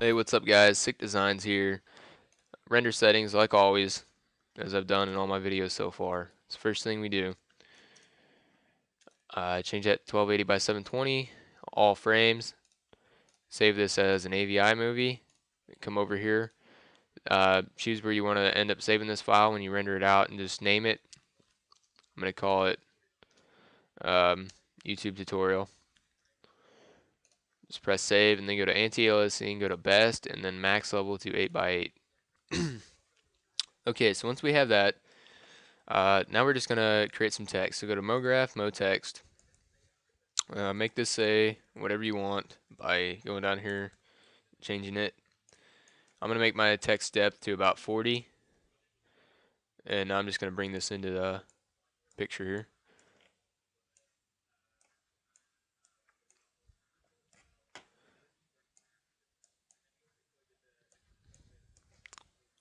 Hey, what's up guys? Sick Designs here. Render settings, like always, as I've done in all my videos so far. It's the first thing we do. Change that to 1280 by 720, all frames. Save this as an AVI movie. Come over here. Choose where you want to end up saving this file when you render it out and just name it. I'm going to call it um, YouTube tutorial. Just press save and then go to anti-aliasing, go to best, and then max level to 8 by 8. Okay, so once we have that, now we're just gonna create some text. So go to MoGraph, MoText. Make this say whatever you want by going down here, changing it. I'm gonna make my text depth to about 40, and now I'm just gonna bring this into the picture here.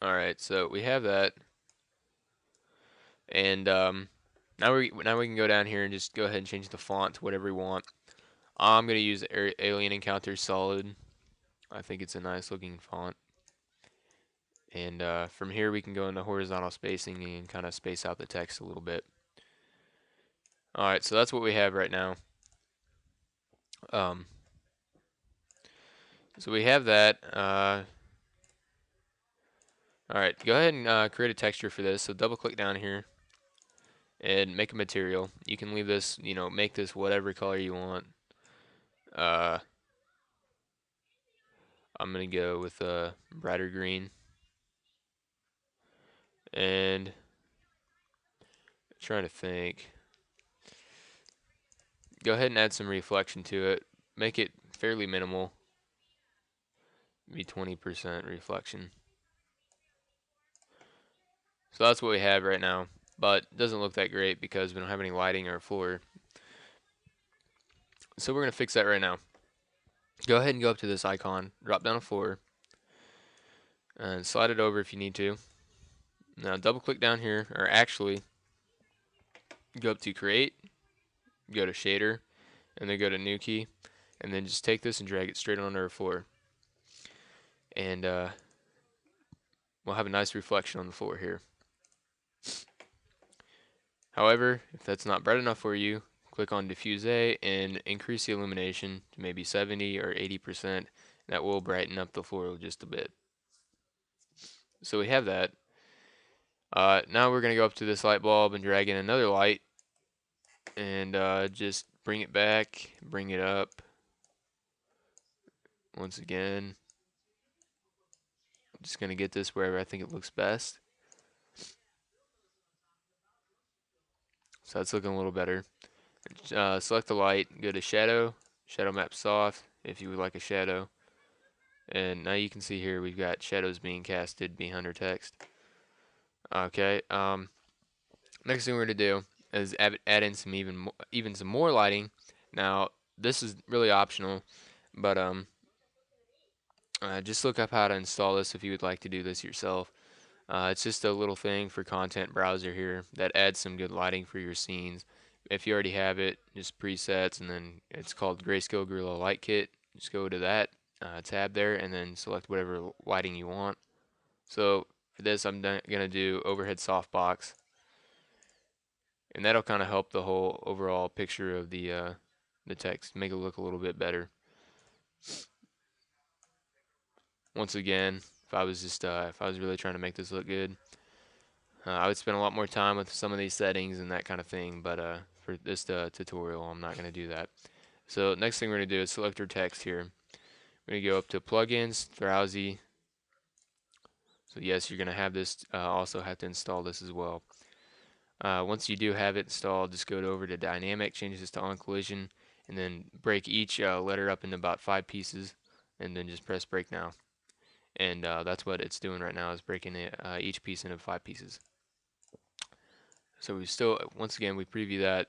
All right, so we have that, and now we can go down here and just go ahead and change the font to whatever we want. I'm gonna use Alien Encounter Solid. I think it's a nice looking font. And from here we can go into horizontal spacing and kind of space out the text a little bit. Alright, so that's what we have right now. So we have that. Alright, go ahead and create a texture for this. So double click down here and make a material. You can leave this, make this whatever color you want. I'm going to go with a brighter green. And trying to think. Go ahead and add some reflection to it. Make it fairly minimal. Be 20% reflection. So that's what we have right now, but it doesn't look that great because we don't have any lighting or floor. So we're going to fix that right now. Go ahead and go up to this icon, drop down a floor, and slide it over if you need to. Now double click down here, or actually go up to create, go to shader, and then go to new key, and then just take this and drag it straight onto our floor. And we'll have a nice reflection on the floor here. However, if that's not bright enough for you, click on Diffuse A and increase the illumination to maybe 70 or 80%. That will brighten up the floor just a bit. So we have that. Now we're going to go up to this light bulb and drag in another light and just bring it back, bring it up. Once again, I'm just going to get this wherever I think it looks best. So that's looking a little better. Select the light, go to shadow, shadow map soft if you would like a shadow. And now you can see here we've got shadows being casted behind our text. Okay, next thing we're going to do is add in some even some more lighting. Now, this is really optional, but just look up how to install this if you would like to do this yourself. It's just a little thing for Content Browser here that adds some good lighting for your scenes. If you already have it, just presets, and then it's called Grayscale Gorilla Light Kit. Just go to that tab there and then select whatever lighting you want. So for this, I'm going to do overhead softbox, and that'll kind of help the whole overall picture of the text, make it look a little bit better. Once again, if I was really trying to make this look good, I would spend a lot more time with some of these settings and that kind of thing, but for this tutorial, I'm not going to do that. So next thing we're going to do is select our text here. We're going to go up to Plugins, Drowsy. So yes, you're going to have this, also have to install this as well. Once you do have it installed, just go over to Dynamic, change this to Occlusion, and then break each letter up into about 5 pieces, and then just press break now. And that's what it's doing right now, is breaking it, each piece into 5 pieces. So we still, once again, we preview that.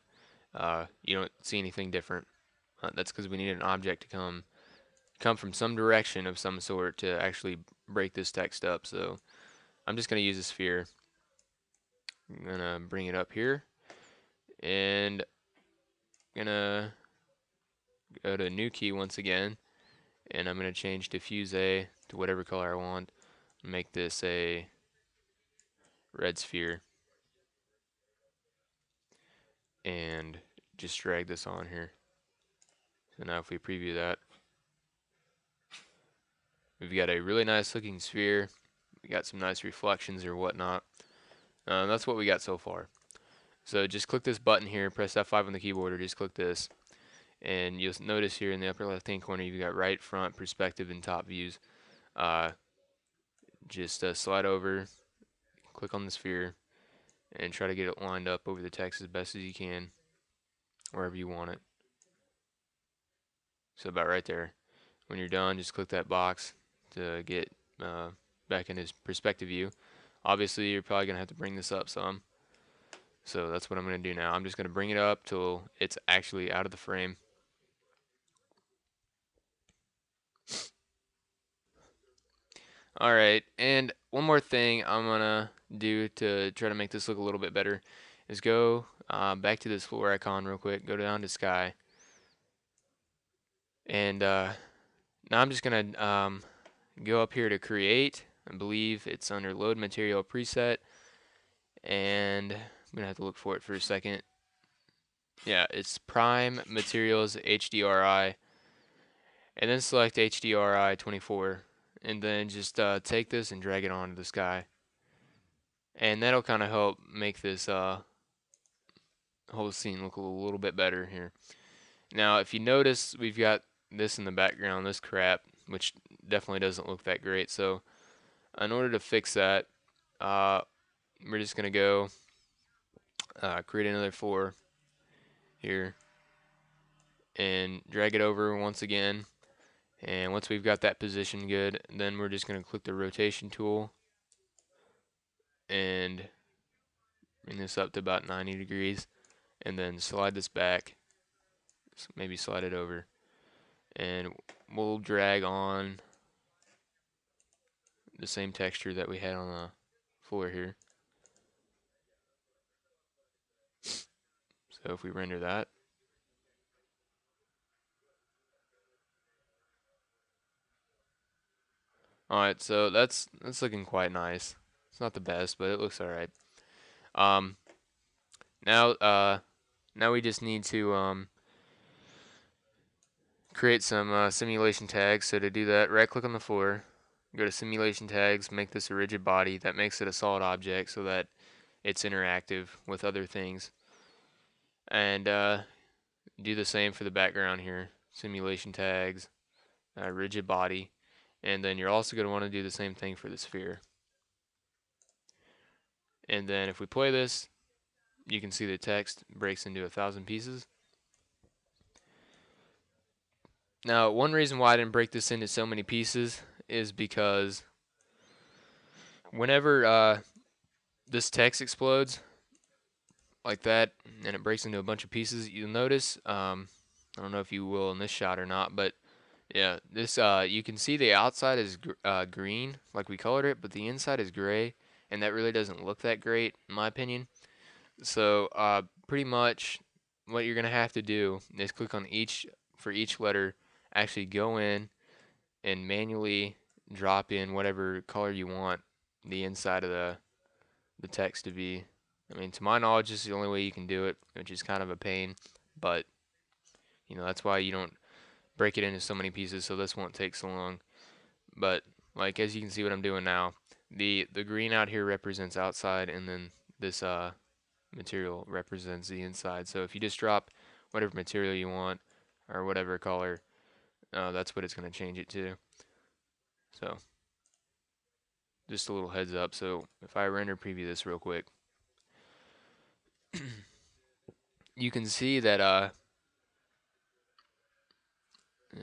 You don't see anything different. That's because we need an object to come from some direction of some sort to actually break this text up. So I'm just going to use a sphere. I'm going to bring it up here. And I'm going to go to new key once again. And I'm going to change diffuse A to whatever color I want. Make this a red sphere. And just drag this on here. So now if we preview that, we've got a really nice looking sphere. We got some nice reflections or whatnot. That's what we got so far. So just click this button here, press F5 on the keyboard, or just click this. And you'll notice here in the upper left hand corner, you've got right, front, perspective, and top views. Just slide over, click on the sphere, and try to get it lined up over the text as best as you can, wherever you want it. So about right there. When you're done, just click that box to get back in his perspective view. Obviously, you're probably going to have to bring this up some. So that's what I'm going to do now. I'm just going to bring it up till it's actually out of the frame. Alright, and one more thing I'm going to do to try to make this look a little bit better is go back to this floor icon real quick, go down to sky. And now I'm just going to go up here to create. I believe it's under load material preset. And I'm going to have to look for it for a second. Yeah, it's prime materials HDRI. And then select HDRI 24. And then just take this and drag it onto the sky. And that'll kind of help make this whole scene look a little bit better here. Now, if you notice, we've got this in the background, this crap, which definitely doesn't look that great. So, in order to fix that, we're just going to go create another floor here and drag it over once again. And once we've got that position good, then we're just going to click the rotation tool and bring this up to about 90 degrees, and then slide this back, so maybe slide it over, and we'll drag on the same texture that we had on the floor here. So if we render that, alright, so that's looking quite nice. It's not the best, but it looks alright. Now we just need to create some simulation tags. So to do that, right click on the floor, go to simulation tags, make this a rigid body. That makes it a solid object so that it's interactive with other things. And do the same for the background here. Simulation tags, rigid body. And then you're also going to want to do the same thing for the sphere. And then if we play this, you can see the text breaks into 1,000 pieces. Now, one reason why I didn't break this into so many pieces is because whenever this text explodes like that and it breaks into a bunch of pieces, you'll notice, I don't know if you will in this shot or not, but yeah, this you can see the outside is green, like we colored it, but the inside is gray, and that really doesn't look that great, in my opinion. So pretty much what you're gonna have to do is click on for each letter, actually go in and manually drop in whatever color you want the inside of the text to be. I mean, to my knowledge, this is the only way you can do it, which is kind of a pain, but you know, that's why you don't break it into so many pieces, so this won't take so long. But like, as you can see what I'm doing now, the green out here represents outside, and then this material represents the inside. So if you just drop whatever material you want or whatever color, that's what it's going to change it to. So just a little heads up. So if I render preview this real quick, you can see that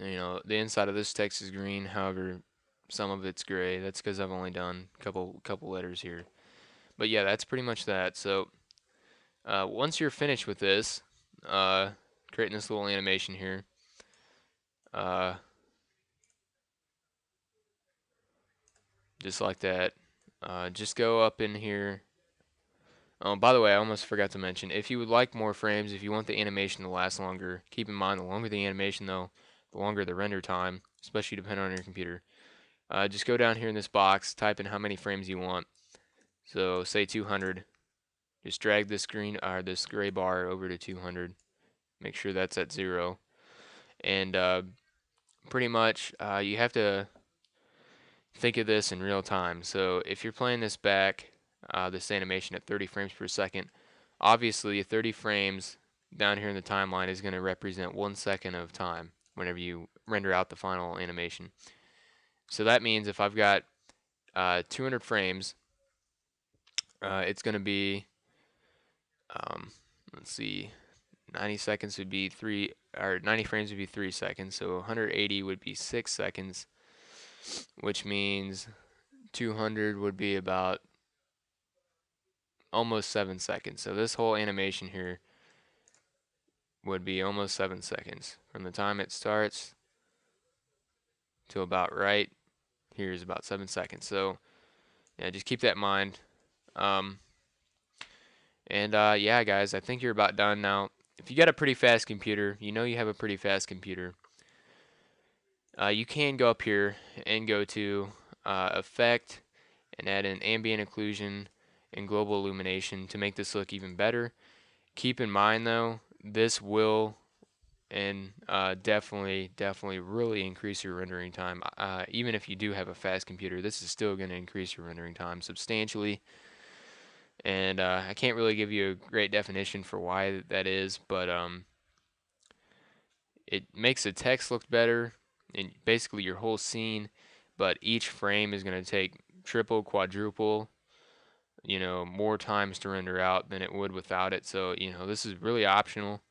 you know, the inside of this text is green, however some of it's gray. That's because I've only done a couple letters here. But yeah, that's pretty much that. So once you're finished with this, creating this little animation here, just like that, just go up in here. Oh, by the way, I almost forgot to mention, if you would like more frames, if you want the animation to last longer, keep in mind the longer the animation though, the longer the render time, especially depending on your computer. Just go down here in this box, type in how many frames you want. So say 200. Just drag this green or this gray bar over to 200. Make sure that's at 0. And pretty much you have to think of this in real time. So if you're playing this back, this animation at 30 frames per second, obviously 30 frames down here in the timeline is going to represent 1 second of time whenever you render out the final animation. So that means if I've got 200 frames, it's going to be, let's see, 90 seconds would be 3, or 90 frames would be 3 seconds. So 180 would be 6 seconds, which means 200 would be about almost 7 seconds. So this whole animation here would be almost 7 seconds. From the time it starts to about right here is about 7 seconds. So yeah, just keep that in mind. Yeah, guys, I think you're about done now. If you got a pretty fast computer, you know you have a pretty fast computer, you can go up here and go to Effect and add in Ambient Occlusion and Global Illumination to make this look even better. Keep in mind though, this will and definitely really increase your rendering time. Even if you do have a fast computer, this is still going to increase your rendering time substantially. And I can't really give you a great definition for why that is, but it makes the text look better and basically your whole scene, but each frame is going to take triple, quadruple, more times to render out than it would without it. So, this is really optional.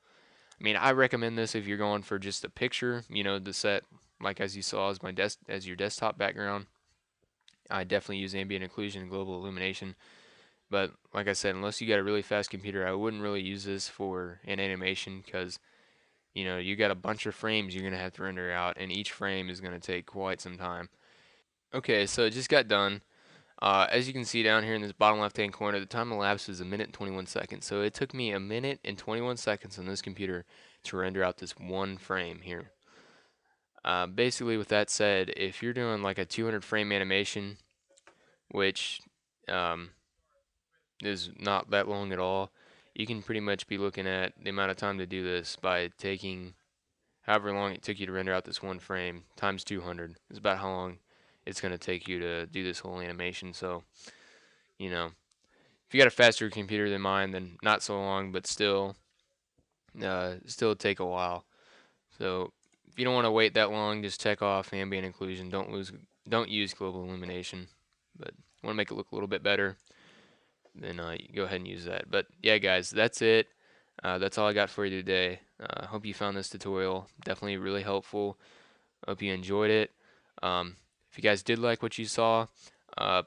I mean, I recommend this if you're going for just a picture, the set, like as you saw, as your desktop background. I definitely use ambient occlusion and global illumination. But like I said, unless you got a really fast computer, I wouldn't really use this for an animation because, you got a bunch of frames you're going to have to render out, and each frame is going to take quite some time. Okay, so it just got done. As you can see down here in this bottom left hand corner, the time elapsed was 1 minute and 21 seconds. So it took me 1 minute and 21 seconds on this computer to render out this one frame here. Basically, with that said, if you're doing like a 200 frame animation, which is not that long at all, you can pretty much be looking at the amount of time to do this by taking however long it took you to render out this one frame times 200 is about how long it's going to take you to do this whole animation. So, if you got a faster computer than mine, then not so long, but still take a while. So if you don't want to wait that long, just check off ambient occlusion. Don't use global illumination. But you want to make it look a little bit better, then you go ahead and use that. But yeah, guys, that's it. That's all I got for you today. I hope you found this tutorial definitely really helpful. Hope you enjoyed it. If you guys did like what you saw,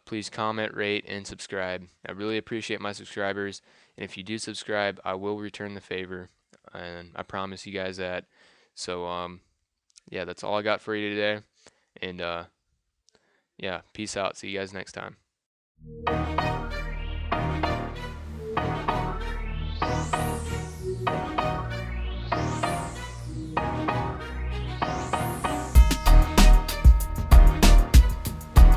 please comment, rate, and subscribe. I really appreciate my subscribers, and if you do subscribe, I will return the favor, and I promise you guys that. So, yeah, that's all I got for you today, and yeah, peace out. See you guys next time.